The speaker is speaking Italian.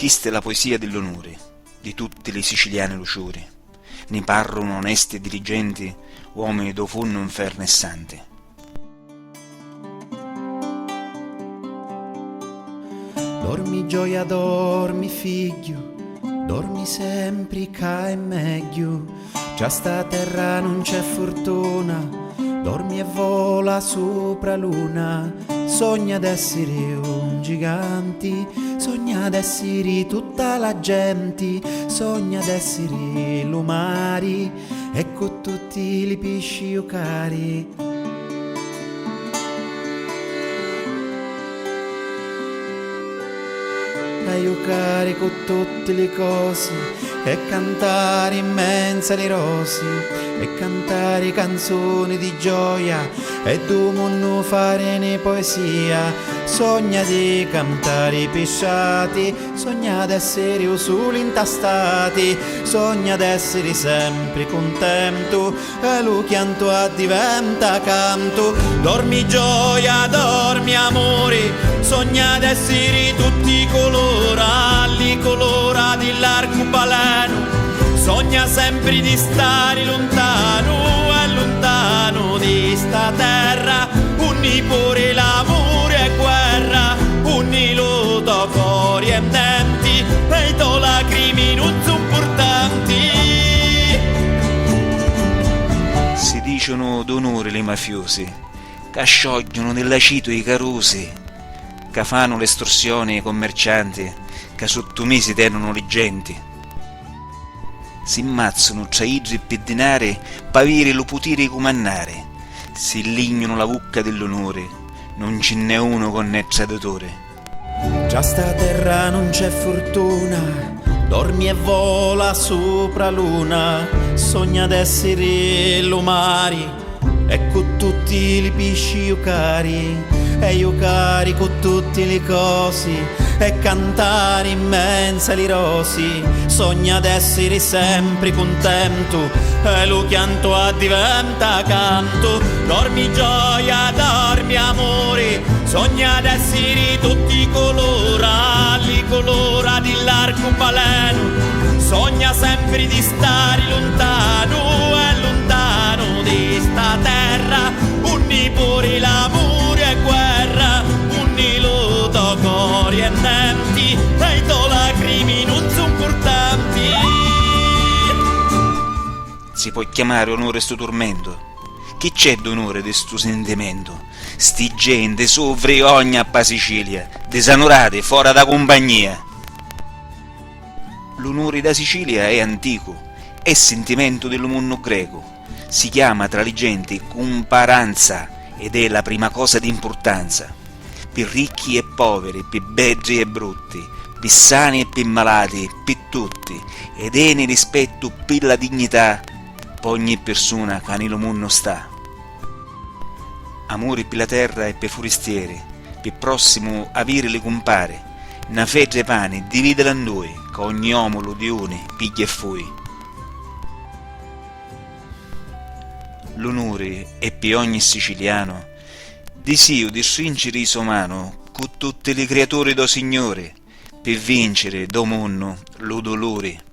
Chiste la poesia dell'onore di tutti le siciliane luciori, ne parlano onesti e diligenti, uomini do funno infernessante. Dormi gioia, dormi figlio, dormi sempre che è meglio, già sta terra non c'è fortuna, dormi e vola sopra luna, sogna d'essere un gigante, sogna d'essere tutta la gente, sogna d'essere l'umari, e con tutti i pesci cari. A giocare con tutte le cose e cantare immense le rose e cantare canzoni di gioia e non fare ne poesia. Sogna di cantare i pesciati, sogna d'essere usuli intastati, sogna d'essere sempre contento e lo chianto diventa canto. Dormi gioia, dormi amore, sogna d'essere tutti colorati, colorati l'arcobaleno, sogna sempre di stare lontano e lontano di sta terra, unni pure l'amore e guerra, unni lo cori e denti, e i to lacrimi non sono importanti. Si dicono d'onore le mafiosi, che sciogliono nell'acito i carosi, che fanno l'estorsione ai commercianti, che sottomesi tengono le genti. Si immazzano tra idri e denari, pavire lo potere comandare, si lignano la bucca dell'onore, non ce n'è uno con il traditore. Già sta terra non c'è fortuna, dormi e vola sopra luna, sogna d'essere l'omari, e con tutti i pesci cari, e io cari con tutte le cose, e cantare immense le rosi, sogna d'essere sempre contento, e lo chianto diventa canto. Dormi gioia, dormi amore, sogna d'essere tutti colorati, colorati l'arcobaleno, sogna sempre di stare lontano e lontano di sta terra, unni pure l'amore e guerra, unni lo cori e denti, e i to lacrimi non sono importanti. Si può chiamare onore sto tormento? Chi c'è d'onore de sto sentimento? Sti gente sopra ogni appa Sicilia, desanorate, fora da compagnia. L'onore da Sicilia è antico, è sentimento del mondo greco, si chiama tra le genti comparanza ed è la prima cosa di importanza. Per ricchi e poveri, per beggi e brutti, per sani e per malati, per tutti, ed è nel rispetto per la dignità per ogni persona che nel mondo sta. Amore per la terra e per forestieri, per prossimo avere le compare, una fetta e pane dividela in due, che ogni uomo lo dione, piglia e fui. L'onore è per ogni siciliano, desio di stringere il suo mano con tutte le creature do Signore, per vincere do mondo lo dolore.